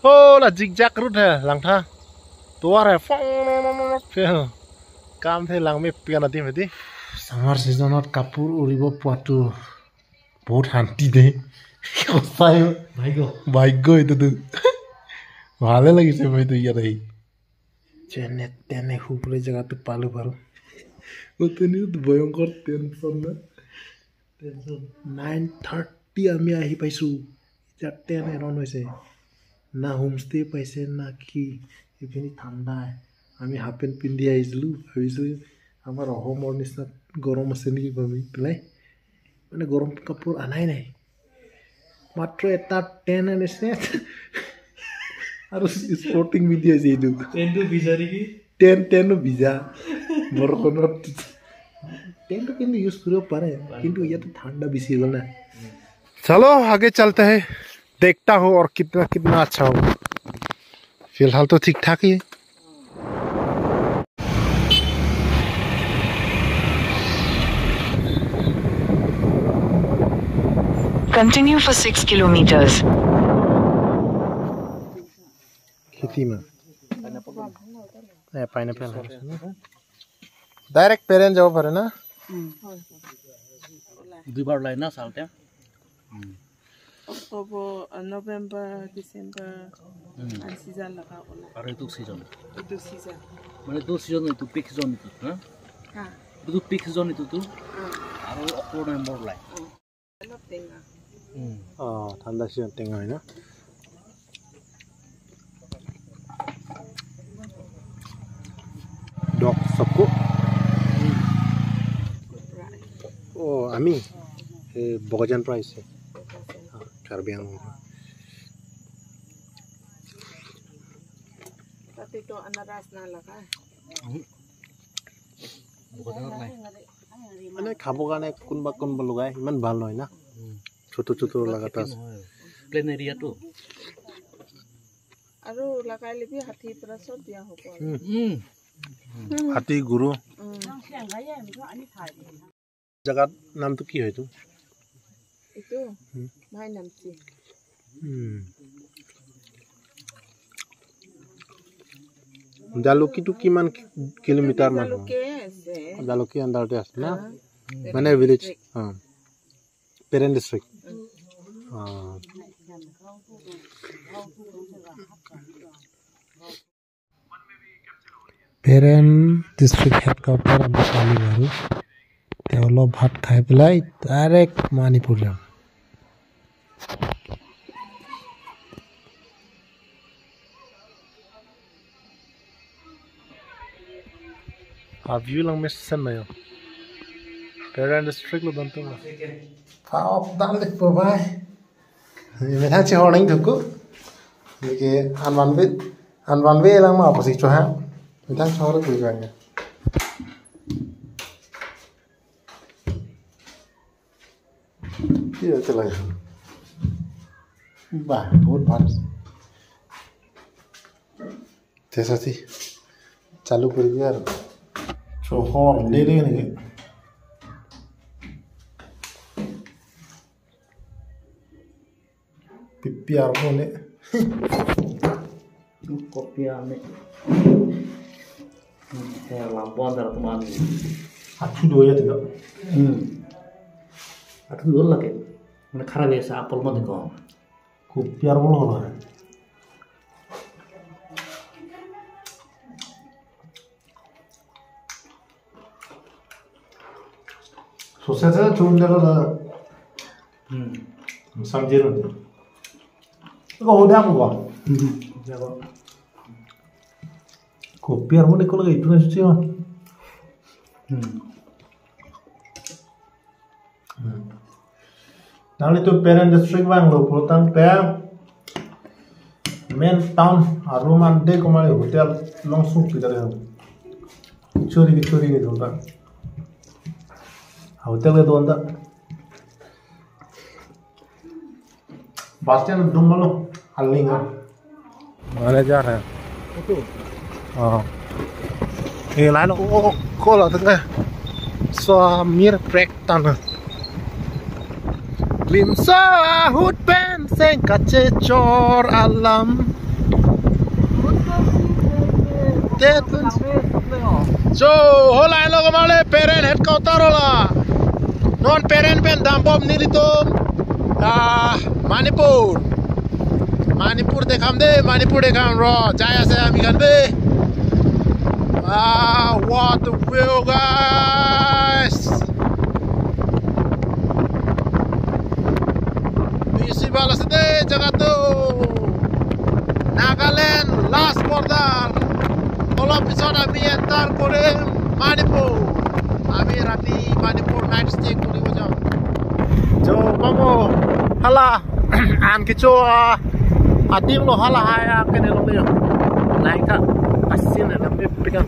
Oh là zigzag route hè, lang tha. Tua hè, phong phê. Cam thế lang mê pian đi vậy đi. Summer seasonot kapur uribo puatu. বহুত শান্তি দে সঁচাই ভাগ্য এইটো ভালে লাগিছে মইতো ইয়াত আহি যেনে তেনে শুবলৈ জেগাটো পালো বাৰু ভয়ংকৰ টেনচন না 9:30 আমি আহি পাইছো এতিয়া 10 এৰাউণ্ড হৈছে না হোমষ্টে পাইছে না কি এইখিনি ঠাণ্ডা আমি হাফ পেণ্ট পিন্ধি আহিছিলো ভাবিছো আমাৰ অসমৰ নিচিনা গৰম আছে নেকি ভাবি পেলাই মানে গৰম কাপোৰ আনাই নাই মাত্ৰ এটা 10 আনিছে আৰু স্পৰ্টিং পিন্ধি আছে এইটো 10 টো ভিজা নেকি 10 ভিজা বৰষুণত 10 টো কিন্তু ইউজ কৰিব পাৰে কিন্তু ইয়াতে ঠাণ্ডা বেছি হ'ল না चलो आगे चलते हैं देखता हूँ और कितना कितना अच्छा होगा फिलहाल तो ठीक ठाक ही है Continue for 6 kilometers. खेती में पाइनएप्पल डायरेक्ट पेरेंट जाओ परे ना दुबार लाइन ना सालते October, November, December, and season laka ola. और itu season. Itu season. Mana itu season itu peak season itu, ha? Ha. Itu peak season itu tuh. Aru October November lah. Elok tenga. Oh, ठंडा season टेंगा है ना dog सबको ओ आमी बगजान price है Karbi आंगलंग Tapi to anaras na laka. Bukan lah. মানে খাব কাৰণে কোনবা লগাই ইমান ভাল নহয় না ছোট ছোট লাগাটা আছে Plain area tuh. Aru lakai lebi hati prasot dia hopo. হাতী গুৰু জাগাত নামটো কি হয়তো Itu mai namchi. জালুকিটো কিমান কিলোমিটাৰ মান Jaluke ase. জালুকি আন্দাৰতে আছে না মানে village parent district parent district headquarter আমি পালোঁ বাৰু তেওঁ অলপ ভাত খাই পেলাই ডাইৰেক্ট মণিপুৰ যাম view lang mes sen mayo parent district lo bantu ma phao dam dik po bai me tha chi horning thuk ni ke anwan ve lang ma opposite cho ha me tha chor ku ga ne ki hote lage ba bahut bhal जैसा थी चालू कर दिया शोहर ले लेंगे पिपियार होने Kopiah nih. Saya lampau antara teman. अच्छी दो या तिका Atau dulu lagi. Mana karena biasa apel mah tuh kok. पिपियार बोलो हो रहा है 소세지 좋은 데로 다 상지는 이거 어디 하고 가? kopi harus nih kalau itu nasi mah. Nah itu parent district bang lo, pulang pe main town, rumah dek kemana hotel langsung kita lihat. Curi gitu kan. Hotel के तो अंदर bus stand Doom लो हल्लिंग माने जा रहे हैं हाँ ये लाइन ओ call आता है स्वामीर ट्रैक ताना glimpsa hut pen seng kace cor alam So, hola hello kembali parent headquarter hola. Non parent pen dampom nilito Manipur. Manipur dekham ro jaya se ami kan be. What a view guys. Bisi balas de jaga tu. Nagaland last border. Kalau episode kami enter kore Manipur. Kami rati Manipur night stay kuri wajah. Jo kamu hala an kicu adim lo hala haya kene lo dia. Naik ka asin nambe pikan.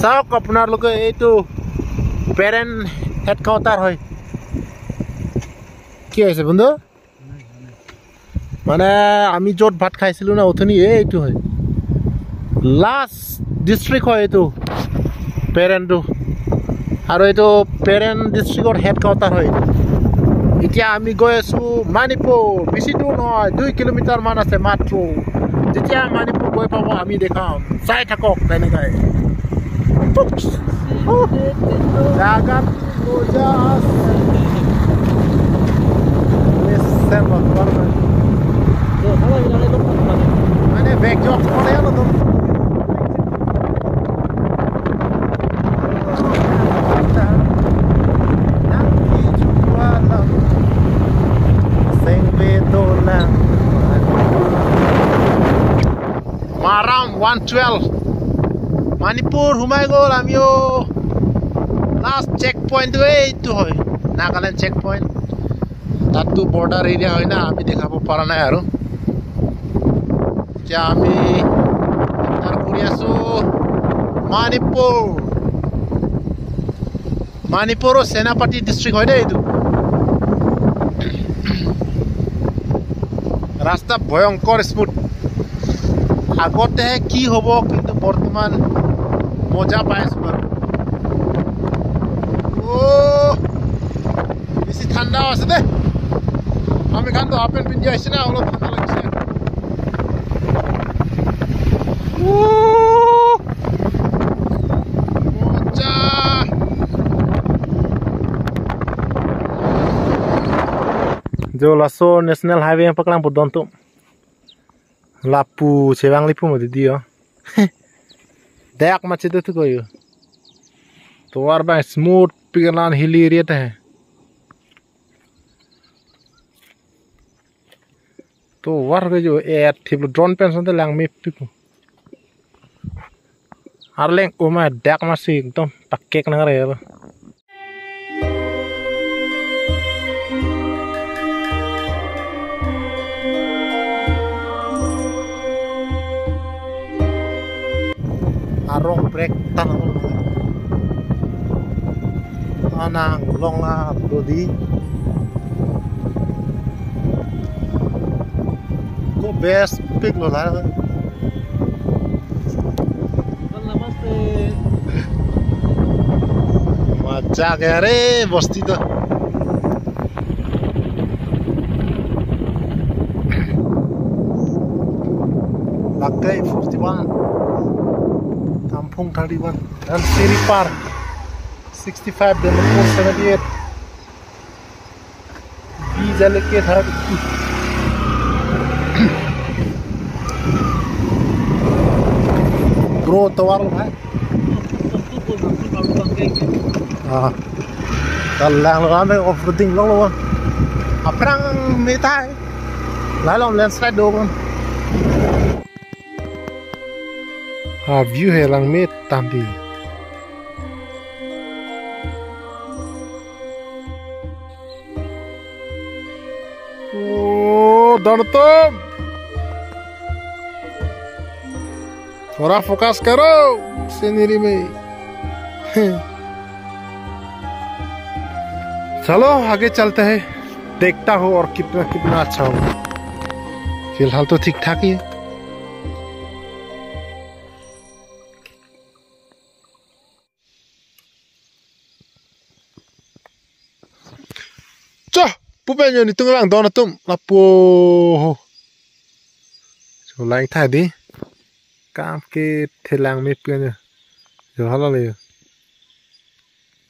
Sao আপনার লোক এইটো parent headquarter হয় কি আছে বন্ধু মানে আমি যত ভাত খাইছিলো না ওথনি এইটো হয় লাস্ট ডিস্ট্রিক্ট হয় এইটো প্যারেন্টটো আৰু এইটো প্যাৰেন্ট ডিস্ট্ৰিক্টৰ হেডকোয়াৰ্টাৰ হয় এতিয়া আমি গৈ আছো মণিপুৰ বেছি দূৰ নহয় 2 কিলোমিটাৰ মান আছে মাত্ৰ যেতিয়া মণিপুৰ গৈ পাব আমি দেখাম চাই থাকক তেনেকৈ Jangan lujas. Listen bakar. Tuh, mana bilang itu? Mana back jog mana ya lo tuh? Nanti jualan, sing bedolan. Maram 112. Manipur humai gol amio last checkpoint itu hoy Nagaland checkpoint tatu border area hoy na ami dekhabo para nai aru ja ami tar kuri asu Manipur Senapati district hoy de etu rasta bhoyankor smooth agote ki hobo kintu bortoman মজা পাইছো বাৰু ও বেছি ঠাণ্ডা আছে দে আমি খানতো হাফেন পিন্ধি আহিছে না অলপ ঠাণ্ডা লাগিছে মজা जो laso national highway yang paklang podon tu lapu cewang lipu mo dia Dayak macam itu koyo. तो वार बाय स्मूथ पिघलान हिली एरिया है तो वार के जो एयर थिब ड्रोन पेंशन ते लांग में पिकु आरलेंग ओमा डाक मासी एकदम पक्के कना रे अब arong break tanang anang longa dodi ko best pick lo la namaste macha gare bosti to lakai 41 Kampung 31 dan Siri Park 65 dan 478 Visa लेके था Bro tawar भाई हाँ कल लांग लगा में ऑफरोडिंग लोग लोग अपरंग में था लालों लैंडस्लाइड दोगन view है lang में तांती ओ दर्दम थोड़ा फोकस करो सीनरी में चलो आगे चलते हैं देखता हो और कितना कितना अच्छा हो फिलहाल तो ठीक ठाक ही है pupenyo ni tungang dona tum lapo Lang thay đi. Cam cái thế lang mít kia nhá. Rồi hết rồi.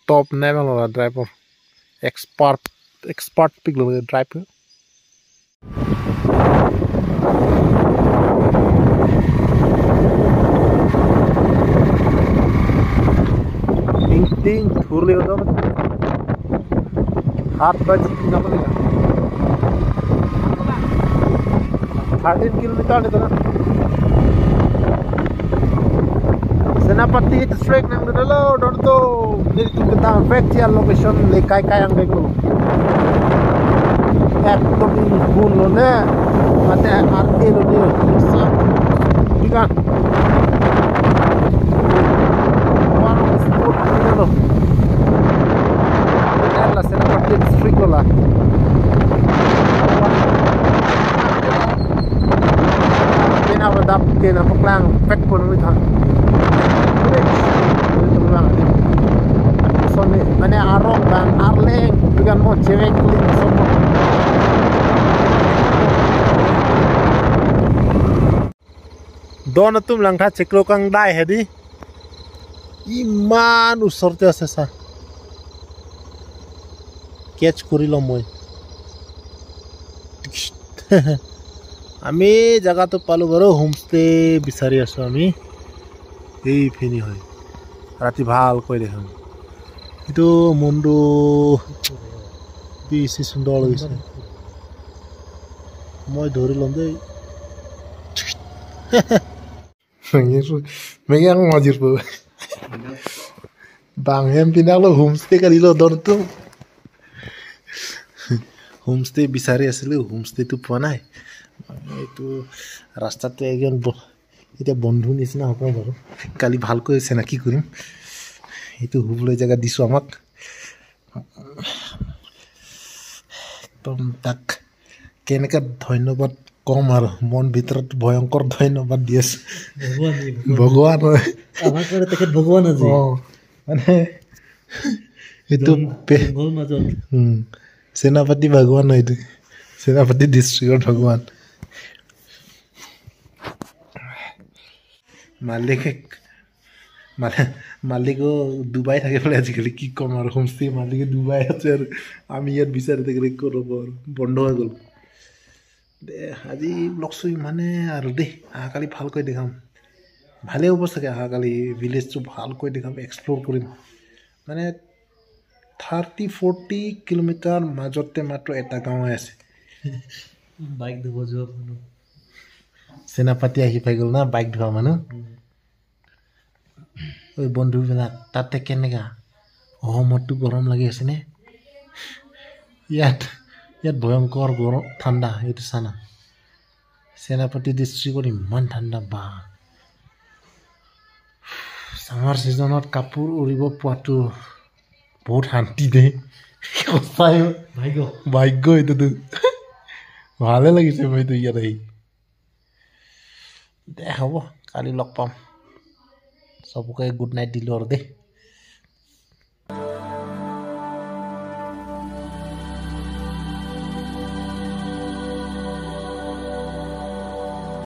Top level là driver. Expert pick là driver. Ting thur le đó. 8 बजे कितना पड़ेगा 13 किलोमीटर ले तो सेनापति district नंग दलो डर तो नील तू कितना फैक्चुअल लोकेशन ले काय काय ang देखलो एक तो भी फूल लो ने मते आरती लो ने सब ठीक है वाला स्पोर्ट लो la senapati district lo la kena wadap kena peklang fek pun ni thang itu lang ni so ni mane arong bang arleng dengan mo cewek kulit semua don tum lang tha cheklo kang dai hedi iman usorte asa catch কৰিলোঁ মই আমি জায়গাটো পালোঁ বাৰু homestay বিচাৰি আছোঁ আমি এইখিনি হয় ৰাতি ভালকৈ দেখোন এইটো মনটো বেছি সুন্দৰ লাগিছে মই ধৰি ল'ম দেই মেগেং মজিৰ বাংহেম পিনালো হোমষ্টে কাঢ়িলোঁ দৰটো হোমষ্টে বিচাৰি আছিলোঁ হোমষ্টেটো পোৱা নাই এইটো ৰাস্তাতে একজন এতিয়া বন্ধু নিচিনা হ'ব বাৰু কালি ভালকৈ চিনাকি কৰিম এইটো শুবলৈ জেগা দিছোঁ আমাক একদম তাক কেনেকৈ ধন্যবাদ কম আৰু মন ভিতৰত ভয়ংকৰ ধন্যবাদ দি আছোঁ ভগৱান হয় আমাৰ কাৰণে তেখেত ভগৱান আজি মানে এইটো सेनापति भगवान है itu सेनापति डिस्ट्रिक्ट भगवान मालिक दुबई থাকে বলে আজিকালি কি কম আর হোমস্টে মালিকে দুবাই আছে আর আমি ইয়াত বিচাৰি থাকিলে কৰব বন্ধ হৈ গ'ল দে আজি ব্লগটো মানে আৰু দে আহাকালি ভালকৈ দেখাম ভালে হ'ব চাগে আহাকালি ভিলেজটো ভালকৈ দেখাম এক্সপ্লোৰ কৰিম মানে 30-40 কিলোমিটাৰ মাজতে মাত্ৰ এটা গাঁও আছে বাইক ধুব যোৱা মানুহ সেনাপতি আহি পাই গ'ল না বাইক ধোৱা মানুহ ওই বন্ধুবিলাক তাতে কেনেকা অসমতো গৰম লাগি আছে নে ইয়াত ভয়ংকৰ গৰম ঠাণ্ডা এইটো চানা সেনাপতি ডিষ্ট্ৰিক্টত ইমান ঠাণ্ডা বা সামাৰ ছিজনত কাপোৰ উৰিব পোৱাটো বহুত শান্তি দে সঁচাই ভাগ্য এইটোতো ভালে লাগিছে মইতো ইয়াত আহি দে হ'ব কালি লগ পাম চবকে গুড নাইট দিলোঁ আৰু দেই